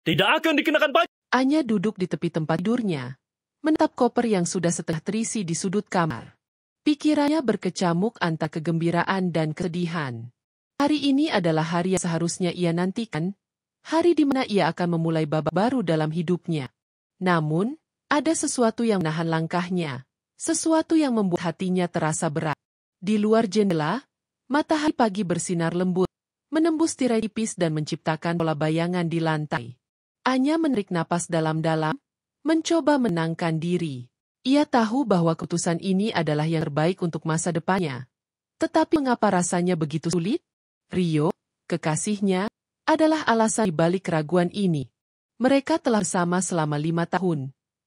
Tidak akan dikenakan pajak. Anya duduk di tepi tempat tidurnya, menatap koper yang sudah setengah terisi di sudut kamar. Pikirannya berkecamuk antara kegembiraan dan kesedihan. Hari ini adalah hari yang seharusnya ia nantikan, hari di mana ia akan memulai babak baru dalam hidupnya. Namun, ada sesuatu yang menahan langkahnya, sesuatu yang membuat hatinya terasa berat. Di luar jendela, matahari pagi bersinar lembut, menembus tirai tipis dan menciptakan pola bayangan di lantai. Anya menarik napas dalam-dalam, mencoba menenangkan diri. Ia tahu bahwa keputusan ini adalah yang terbaik untuk masa depannya. Tetapi mengapa rasanya begitu sulit? Rio, kekasihnya, adalah alasan dibalik keraguan ini. Mereka telah bersama selama 5 tahun,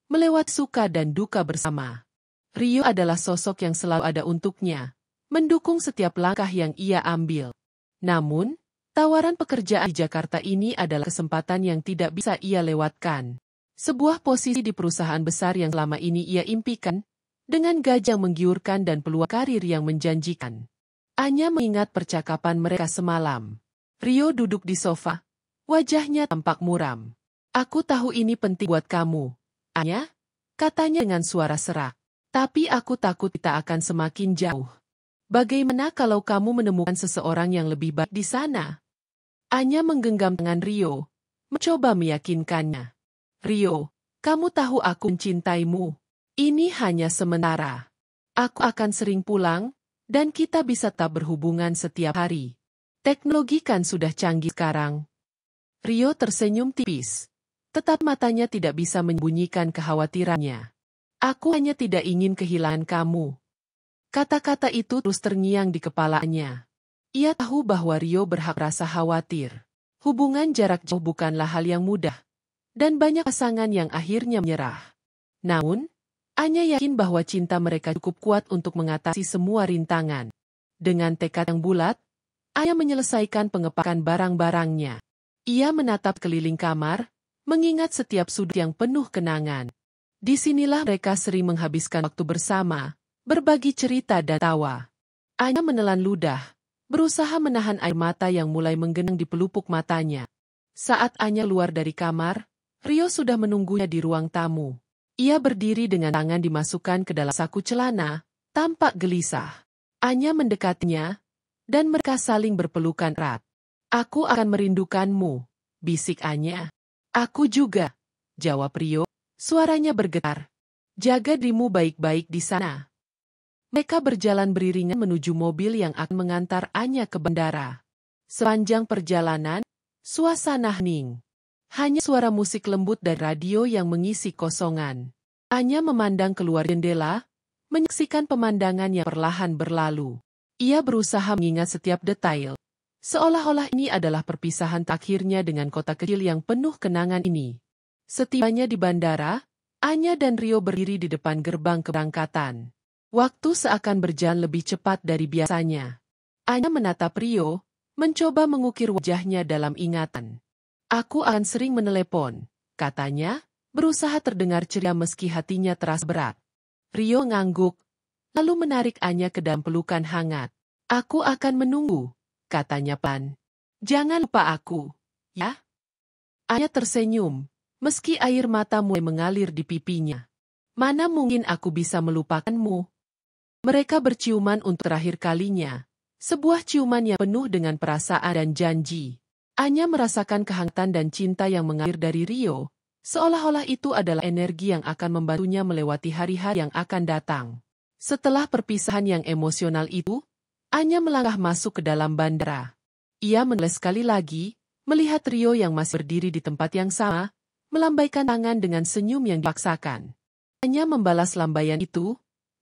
melewati suka dan duka bersama. Rio adalah sosok yang selalu ada untuknya, mendukung setiap langkah yang ia ambil. Namun, tawaran pekerjaan di Jakarta ini adalah kesempatan yang tidak bisa ia lewatkan. Sebuah posisi di perusahaan besar yang selama ini ia impikan, dengan gaji yang menggiurkan dan peluang karir yang menjanjikan. Anya mengingat percakapan mereka semalam. Rio duduk di sofa, wajahnya tampak muram. "Aku tahu ini penting buat kamu, Anya," katanya dengan suara serak. "Tapi aku takut kita akan semakin jauh. Bagaimana kalau kamu menemukan seseorang yang lebih baik di sana?" Anya menggenggam tangan Rio, mencoba meyakinkannya. "Rio, kamu tahu aku mencintaimu. Ini hanya sementara. Aku akan sering pulang, dan kita bisa tetap berhubungan setiap hari. Teknologi kan sudah canggih sekarang." Rio tersenyum tipis, tetap matanya tidak bisa menyembunyikan kekhawatirannya. "Aku hanya tidak ingin kehilangan kamu." Kata-kata itu terus terngiang di kepalanya. Ia tahu bahwa Rio berhak rasa khawatir. Hubungan jarak jauh bukanlah hal yang mudah, dan banyak pasangan yang akhirnya menyerah. Namun, Anya yakin bahwa cinta mereka cukup kuat untuk mengatasi semua rintangan. Dengan tekad yang bulat, Anya menyelesaikan pengepakan barang-barangnya. Ia menatap keliling kamar, mengingat setiap sudut yang penuh kenangan. Disinilah mereka sering menghabiskan waktu bersama, berbagi cerita dan tawa. Anya menelan ludah, berusaha menahan air mata yang mulai menggenang di pelupuk matanya. Saat Anya keluar dari kamar, Rio sudah menunggunya di ruang tamu. Ia berdiri dengan tangan dimasukkan ke dalam saku celana, tampak gelisah. Anya mendekatinya, dan mereka saling berpelukan erat. "Aku akan merindukanmu," bisik Anya. "Aku juga," jawab Rio, suaranya bergetar. "Jaga dirimu baik-baik di sana." Mereka berjalan beriringan menuju mobil yang akan mengantar Anya ke bandara. Sepanjang perjalanan, suasana hening. Hanya suara musik lembut dan radio yang mengisi kosongan. Anya memandang keluar jendela, menyaksikan pemandangan yang perlahan berlalu. Ia berusaha mengingat setiap detail. Seolah-olah ini adalah perpisahan terakhirnya dengan kota kecil yang penuh kenangan ini. Setibanya di bandara, Anya dan Rio berdiri di depan gerbang keberangkatan. Waktu seakan berjalan lebih cepat dari biasanya. Anya menatap Rio, mencoba mengukir wajahnya dalam ingatan. "Aku akan sering menelepon," katanya, berusaha terdengar ceria meski hatinya terasa berat. Rio ngangguk, lalu menarik Anya ke dalam pelukan hangat. "Aku akan menunggu," katanya pelan. "Jangan lupa aku, ya?" Anya tersenyum, meski air mata mulai mengalir di pipinya. "Mana mungkin aku bisa melupakanmu?" Mereka berciuman untuk terakhir kalinya, sebuah ciuman yang penuh dengan perasaan dan janji. Anya merasakan kehangatan dan cinta yang mengalir dari Rio, seolah-olah itu adalah energi yang akan membantunya melewati hari-hari yang akan datang. Setelah perpisahan yang emosional itu, Anya melangkah masuk ke dalam bandara. Ia menoleh sekali lagi, melihat Rio yang masih berdiri di tempat yang sama, melambaikan tangan dengan senyum yang dipaksakan. Anya membalas lambaian itu,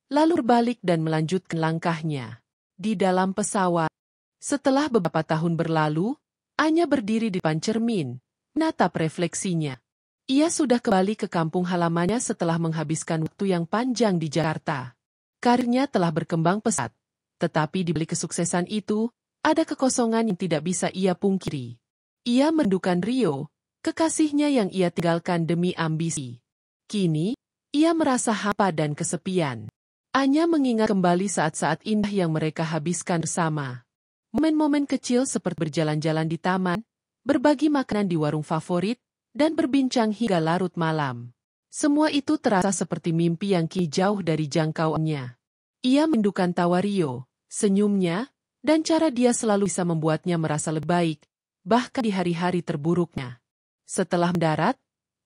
lalu berbalik dan melanjutkan langkahnya. Di dalam pesawat, setelah beberapa tahun berlalu, Anya berdiri di depan cermin, menatap refleksinya. Ia sudah kembali ke kampung halamannya setelah menghabiskan waktu yang panjang di Jakarta. Karirnya telah berkembang pesat, tetapi di balik kesuksesan itu, ada kekosongan yang tidak bisa ia pungkiri. Ia merindukan Rio, kekasihnya yang ia tinggalkan demi ambisi. Kini, ia merasa hampa dan kesepian. Anya mengingat kembali saat-saat indah yang mereka habiskan bersama. Momen-momen kecil seperti berjalan-jalan di taman, berbagi makanan di warung favorit, dan berbincang hingga larut malam. Semua itu terasa seperti mimpi yang kini jauh dari jangkauannya. Ia merindukan tawa Rio, senyumnya, dan cara dia selalu bisa membuatnya merasa lebih baik, bahkan di hari-hari terburuknya. Setelah mendarat,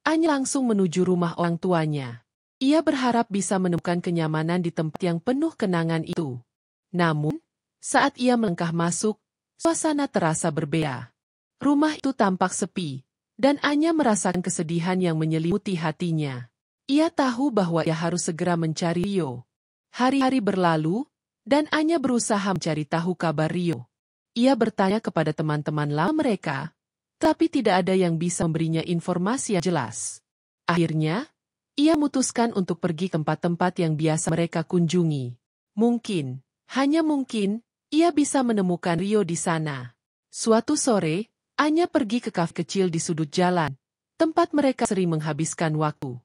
Anya langsung menuju rumah orang tuanya. Ia berharap bisa menemukan kenyamanan di tempat yang penuh kenangan itu. Namun, saat ia melangkah masuk, suasana terasa berbeda. Rumah itu tampak sepi, dan Anya merasakan kesedihan yang menyelimuti hatinya. Ia tahu bahwa ia harus segera mencari Rio. Hari-hari berlalu, dan Anya berusaha mencari tahu kabar Rio. Ia bertanya kepada teman-teman lama mereka, tapi tidak ada yang bisa memberinya informasi yang jelas. Akhirnya, ia memutuskan untuk pergi ke tempat-tempat yang biasa mereka kunjungi. Mungkin, hanya mungkin, ia bisa menemukan Rio di sana. Suatu sore, Anya pergi ke kafe kecil di sudut jalan, tempat mereka sering menghabiskan waktu.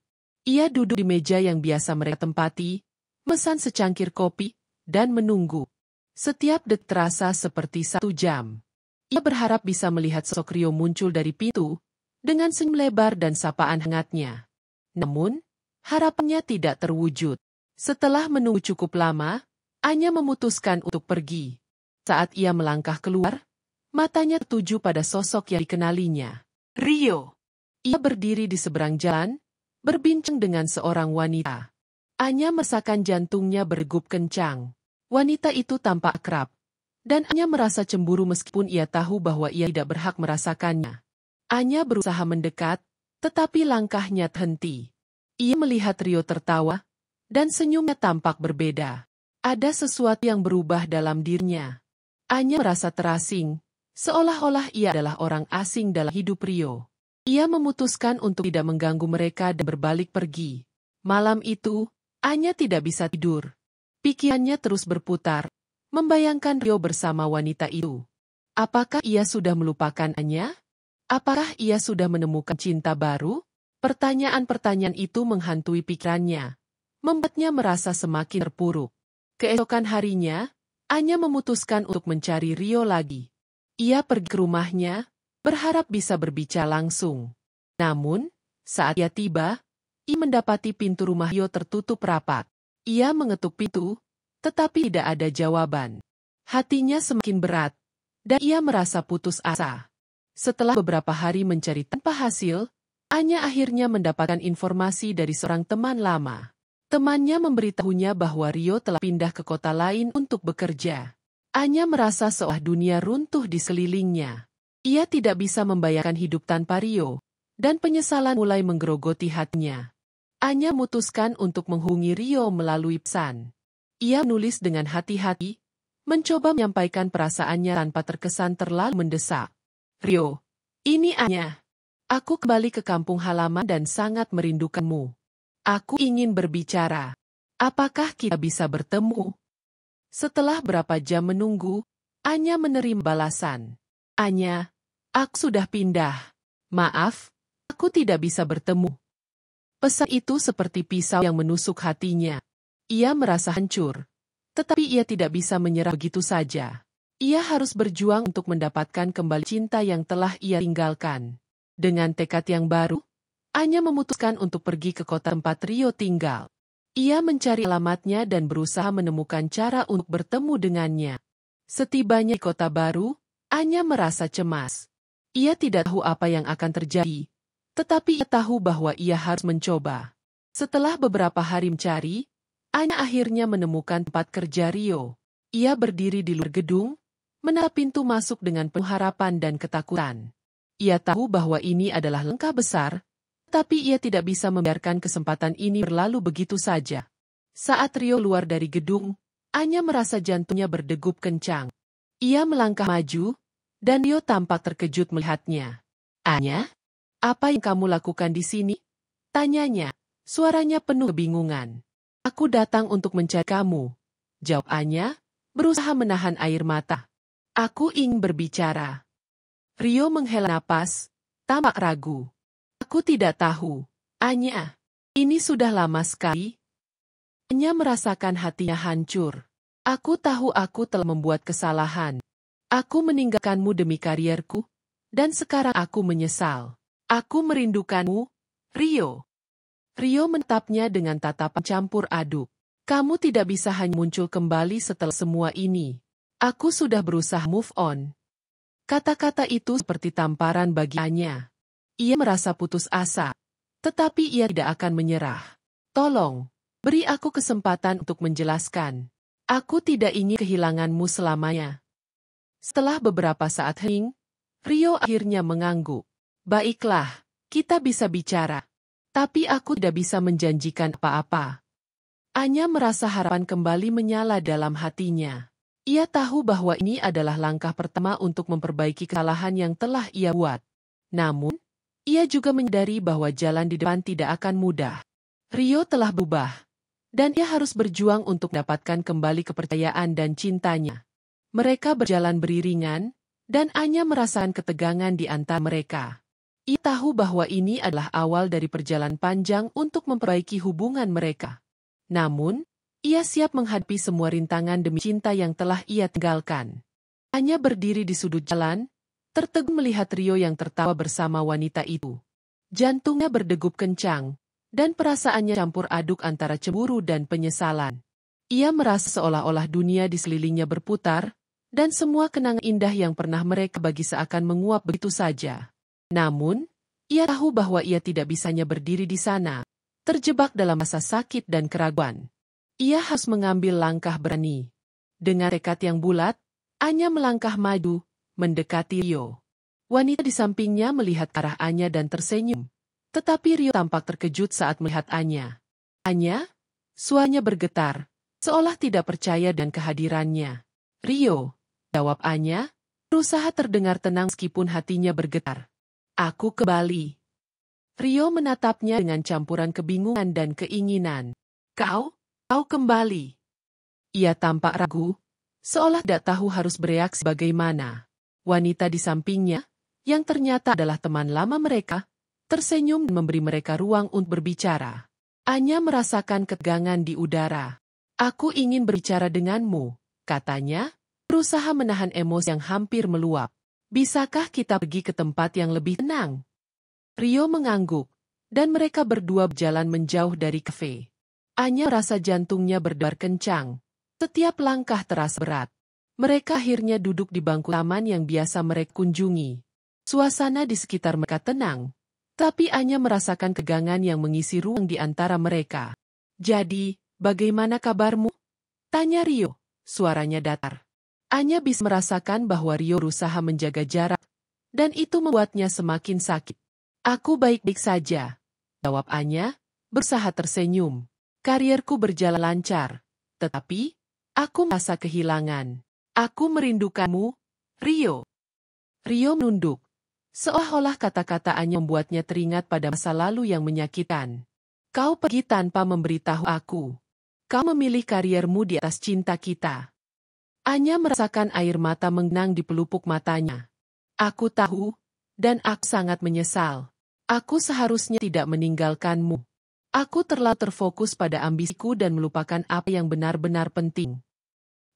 Ia duduk di meja yang biasa mereka tempati, memesan secangkir kopi, dan menunggu. Setiap detik terasa seperti 1 jam. Ia berharap bisa melihat sosok Rio muncul dari pintu, dengan senyum lebar dan sapaan hangatnya. Namun, harapannya tidak terwujud. Setelah menunggu cukup lama, Anya memutuskan untuk pergi. Saat ia melangkah keluar, matanya tertuju pada sosok yang dikenalinya. Rio. Ia berdiri di seberang jalan, berbincang dengan seorang wanita. Anya merasakan jantungnya berdegup kencang. Wanita itu tampak akrab, dan Anya merasa cemburu meskipun ia tahu bahwa ia tidak berhak merasakannya. Anya berusaha mendekat, tetapi langkahnya terhenti. Ia melihat Rio tertawa, dan senyumnya tampak berbeda. Ada sesuatu yang berubah dalam dirinya. Anya merasa terasing, seolah-olah ia adalah orang asing dalam hidup Rio. Ia memutuskan untuk tidak mengganggu mereka dan berbalik pergi. Malam itu, Anya tidak bisa tidur. Pikirannya terus berputar, membayangkan Rio bersama wanita itu. Apakah ia sudah melupakan Anya? Apakah ia sudah menemukan cinta baru? Pertanyaan-pertanyaan itu menghantui pikirannya, membuatnya merasa semakin terpuruk. Keesokan harinya, Anya memutuskan untuk mencari Rio lagi. Ia pergi ke rumahnya, berharap bisa berbicara langsung. Namun, saat ia tiba, ia mendapati pintu rumah Rio tertutup rapat. Ia mengetuk pintu, tetapi tidak ada jawaban. Hatinya semakin berat, dan ia merasa putus asa. Setelah beberapa hari mencari tanpa hasil, Anya akhirnya mendapatkan informasi dari seorang teman lama. Temannya memberitahunya bahwa Rio telah pindah ke kota lain untuk bekerja. Anya merasa seolah dunia runtuh di sekelilingnya. Ia tidak bisa membayangkan hidup tanpa Rio, dan penyesalan mulai menggerogoti hatinya. Anya memutuskan untuk menghubungi Rio melalui pesan. Ia menulis dengan hati-hati, mencoba menyampaikan perasaannya tanpa terkesan terlalu mendesak. Rio, ini Anya. Aku kembali ke kampung halaman dan sangat merindukanmu. Aku ingin berbicara. Apakah kita bisa bertemu? Setelah berapa jam menunggu, Anya menerima balasan. Anya, aku sudah pindah. Maaf, aku tidak bisa bertemu. Pesan itu seperti pisau yang menusuk hatinya. Ia merasa hancur. Tetapi ia tidak bisa menyerah begitu saja. Ia harus berjuang untuk mendapatkan kembali cinta yang telah ia tinggalkan. Dengan tekad yang baru, Anya memutuskan untuk pergi ke kota tempat Rio tinggal. Ia mencari alamatnya dan berusaha menemukan cara untuk bertemu dengannya. Setibanya di kota baru, Anya merasa cemas. Ia tidak tahu apa yang akan terjadi. Tetapi ia tahu bahwa ia harus mencoba. Setelah beberapa hari mencari, Anya akhirnya menemukan tempat kerja Rio. Ia berdiri di luar gedung, menatap pintu masuk dengan penuh harapan dan ketakutan. Ia tahu bahwa ini adalah langkah besar, tapi ia tidak bisa membiarkan kesempatan ini berlalu begitu saja. Saat Rio keluar dari gedung, Anya merasa jantungnya berdegup kencang. Ia melangkah maju, dan Rio tampak terkejut melihatnya. Anya? Apa yang kamu lakukan di sini? Tanyanya, suaranya penuh kebingungan. Aku datang untuk mencari kamu. Jawab Anya, berusaha menahan air mata. Aku ingin berbicara. Rio menghela napas, tampak ragu. Aku tidak tahu. Anya, ini sudah lama sekali. Anya merasakan hatinya hancur. Aku tahu aku telah membuat kesalahan. Aku meninggalkanmu demi karierku, dan sekarang aku menyesal. Aku merindukanmu, Rio. Rio menatapnya dengan tatapan campur aduk. Kamu tidak bisa hanya muncul kembali setelah semua ini. Aku sudah berusaha move on. Kata-kata itu seperti tamparan baginya. Ia merasa putus asa. Tetapi ia tidak akan menyerah. Tolong, beri aku kesempatan untuk menjelaskan. Aku tidak ingin kehilanganmu selamanya. Setelah beberapa saat hening, Rio akhirnya mengangguk. Baiklah, kita bisa bicara. Tapi aku tidak bisa menjanjikan apa-apa. Anya merasa harapan kembali menyala dalam hatinya. Ia tahu bahwa ini adalah langkah pertama untuk memperbaiki kesalahan yang telah ia buat. Namun, ia juga menyadari bahwa jalan di depan tidak akan mudah. Rio telah berubah, dan ia harus berjuang untuk mendapatkan kembali kepercayaan dan cintanya. Mereka berjalan beriringan, dan Anya merasakan ketegangan di antara mereka. Ia tahu bahwa ini adalah awal dari perjalanan panjang untuk memperbaiki hubungan mereka. Namun, ia siap menghadapi semua rintangan demi cinta yang telah ia tinggalkan. Anya berdiri di sudut jalan, tertegun melihat Rio yang tertawa bersama wanita itu. Jantungnya berdegup kencang, dan perasaannya campur aduk antara cemburu dan penyesalan. Ia merasa seolah-olah dunia di sekelilingnya berputar, dan semua kenangan indah yang pernah mereka bagi seakan menguap begitu saja. Namun, ia tahu bahwa ia tidak bisanya berdiri di sana, terjebak dalam masa sakit dan keraguan. Ia harus mengambil langkah berani. Dengan tekad yang bulat, Anya melangkah maju, mendekati Rio. Wanita di sampingnya melihat ke arah Anya dan tersenyum. Tetapi Rio tampak terkejut saat melihat Anya. Anya? Suaranya bergetar, seolah tidak percaya dengan kehadirannya. Rio, jawab Anya, berusaha terdengar tenang meskipun hatinya bergetar. Aku kembali. Rio menatapnya dengan campuran kebingungan dan keinginan. Kau kembali. Ia tampak ragu, seolah tidak tahu harus bereaksi bagaimana. Wanita di sampingnya, yang ternyata adalah teman lama mereka, tersenyum dan memberi mereka ruang untuk berbicara. Anya merasakan ketegangan di udara. Aku ingin berbicara denganmu, katanya, berusaha menahan emosi yang hampir meluap. Bisakah kita pergi ke tempat yang lebih tenang? Rio mengangguk, dan mereka berdua berjalan menjauh dari kafe. Anya merasa jantungnya berdebar kencang. Setiap langkah terasa berat. Mereka akhirnya duduk di bangku taman yang biasa mereka kunjungi. Suasana di sekitar mereka tenang, tapi Anya merasakan ketegangan yang mengisi ruang di antara mereka. Jadi, bagaimana kabarmu? Tanya Rio, suaranya datar. Anya bisa merasakan bahwa Rio berusaha menjaga jarak, dan itu membuatnya semakin sakit. Aku baik-baik saja, jawab Anya, berusaha tersenyum. Karierku berjalan lancar, tetapi aku merasa kehilangan. Aku merindukanmu, Rio. Rio menunduk, seolah-olah kata-kata Anya membuatnya teringat pada masa lalu yang menyakitkan. Kau pergi tanpa memberitahu aku. Kau memilih kariermu di atas cinta kita. Anya merasakan air mata menggenang di pelupuk matanya. Aku tahu, dan aku sangat menyesal. Aku seharusnya tidak meninggalkanmu. Aku terlalu terfokus pada ambisiku dan melupakan apa yang benar-benar penting.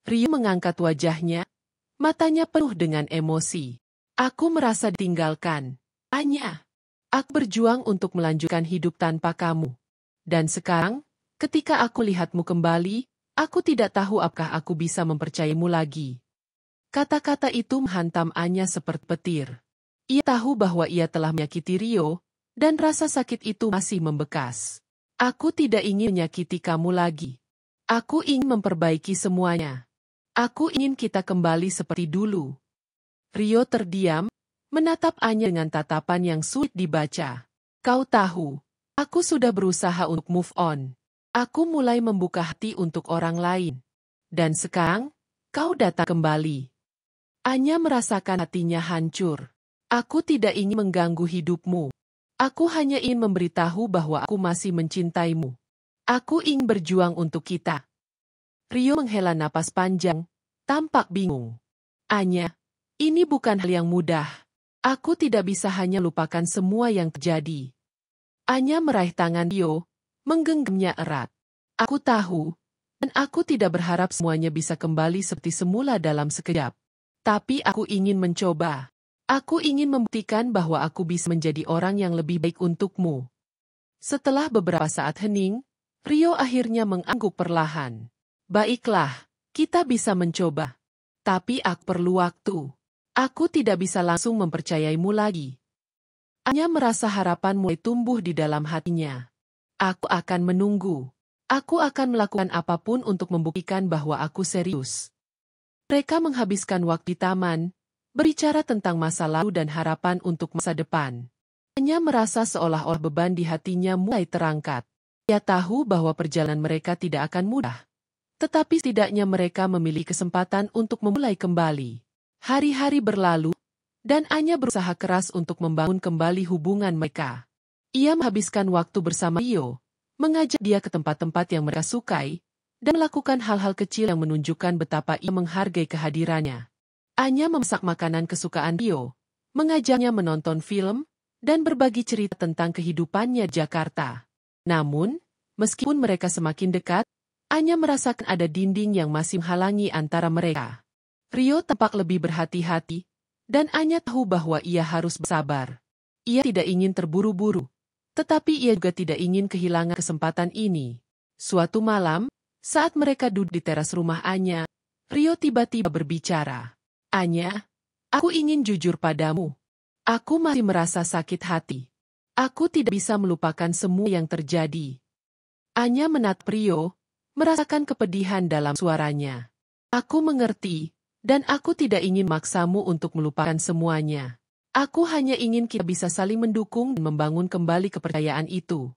Rio mengangkat wajahnya, matanya penuh dengan emosi. Aku merasa ditinggalkan. Anya, aku berjuang untuk melanjutkan hidup tanpa kamu. Dan sekarang, ketika aku lihatmu kembali, aku tidak tahu apakah aku bisa mempercayaimu lagi. Kata-kata itu menghantam Anya seperti petir. Ia tahu bahwa ia telah menyakiti Rio, dan rasa sakit itu masih membekas. Aku tidak ingin menyakiti kamu lagi. Aku ingin memperbaiki semuanya. Aku ingin kita kembali seperti dulu. Rio terdiam, menatap Anya dengan tatapan yang sulit dibaca. Kau tahu, aku sudah berusaha untuk move on. Aku mulai membuka hati untuk orang lain. Dan sekarang, kau datang kembali. Anya merasakan hatinya hancur. Aku tidak ingin mengganggu hidupmu. Aku hanya ingin memberitahu bahwa aku masih mencintaimu. Aku ingin berjuang untuk kita. Rio menghela napas panjang, tampak bingung. Anya, ini bukan hal yang mudah. Aku tidak bisa hanya lupakan semua yang terjadi. Anya meraih tangan Rio, menggenggamnya erat. Aku tahu, dan aku tidak berharap semuanya bisa kembali seperti semula dalam sekejap. Tapi aku ingin mencoba. Aku ingin membuktikan bahwa aku bisa menjadi orang yang lebih baik untukmu. Setelah beberapa saat hening, Rio akhirnya mengangguk perlahan. Baiklah, kita bisa mencoba. Tapi aku perlu waktu. Aku tidak bisa langsung mempercayaimu lagi. Anya merasa harapan mulai tumbuh di dalam hatinya. Aku akan menunggu. Aku akan melakukan apapun untuk membuktikan bahwa aku serius. Mereka menghabiskan waktu di taman, berbicara tentang masa lalu dan harapan untuk masa depan. Anya merasa seolah-olah beban di hatinya mulai terangkat. Ia tahu bahwa perjalanan mereka tidak akan mudah. Tetapi setidaknya mereka memiliki kesempatan untuk memulai kembali. Hari-hari berlalu, dan Anya berusaha keras untuk membangun kembali hubungan mereka. Ia menghabiskan waktu bersama Rio, mengajak dia ke tempat-tempat yang mereka sukai, dan melakukan hal-hal kecil yang menunjukkan betapa ia menghargai kehadirannya. Anya memasak makanan kesukaan Rio, mengajaknya menonton film, dan berbagi cerita tentang kehidupannya di Jakarta. Namun, meskipun mereka semakin dekat, Anya merasakan ada dinding yang masih menghalangi antara mereka. Rio tampak lebih berhati-hati, dan Anya tahu bahwa ia harus bersabar. Ia tidak ingin terburu-buru, tetapi ia juga tidak ingin kehilangan kesempatan ini. Suatu malam, saat mereka duduk di teras rumah Anya, Rio tiba-tiba berbicara. Anya, aku ingin jujur padamu. Aku masih merasa sakit hati. Aku tidak bisa melupakan semua yang terjadi. Anya menatap Rio, merasakan kepedihan dalam suaranya. Aku mengerti, dan aku tidak ingin maksamu untuk melupakan semuanya. Aku hanya ingin kita bisa saling mendukung dan membangun kembali kepercayaan itu.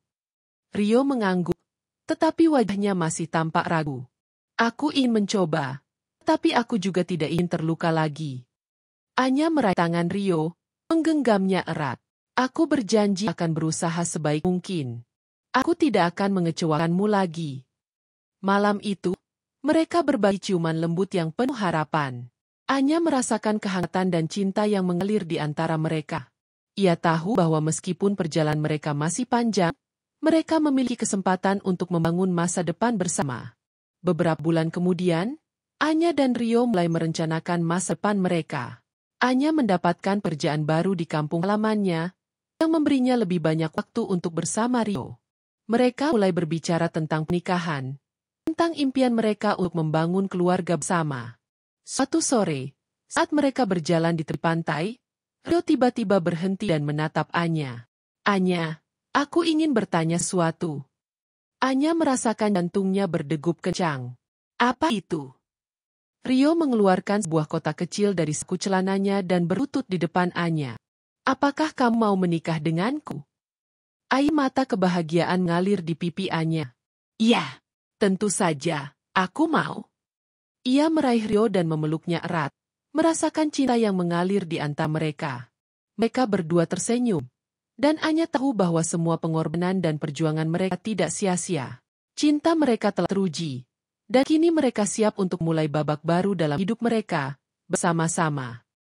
Rio mengangguk, tetapi wajahnya masih tampak ragu. Aku ingin mencoba, tapi aku juga tidak ingin terluka lagi. Anya meraih tangan Rio, menggenggamnya erat. Aku berjanji akan berusaha sebaik mungkin. Aku tidak akan mengecewakanmu lagi. Malam itu, mereka berbagi ciuman lembut yang penuh harapan. Anya merasakan kehangatan dan cinta yang mengalir di antara mereka. Ia tahu bahwa meskipun perjalanan mereka masih panjang, mereka memiliki kesempatan untuk membangun masa depan bersama. Beberapa bulan kemudian, Anya dan Rio mulai merencanakan masa depan mereka. Anya mendapatkan pekerjaan baru di kampung halamannya, yang memberinya lebih banyak waktu untuk bersama Rio. Mereka mulai berbicara tentang pernikahan, tentang impian mereka untuk membangun keluarga bersama. Suatu sore, saat mereka berjalan di tepi pantai, Rio tiba-tiba berhenti dan menatap Anya. Anya, aku ingin bertanya sesuatu. Anya merasakan jantungnya berdegup kencang. Apa itu? Rio mengeluarkan sebuah kotak kecil dari saku celananya dan berlutut di depan Anya. Apakah kamu mau menikah denganku? Air mata kebahagiaan mengalir di pipi Anya. Iya, tentu saja, aku mau. Ia meraih Rio dan memeluknya erat, merasakan cinta yang mengalir di antara mereka. Mereka berdua tersenyum, dan Anya tahu bahwa semua pengorbanan dan perjuangan mereka tidak sia-sia. Cinta mereka telah teruji. Dan kini mereka siap untuk mulai babak baru dalam hidup mereka, bersama-sama.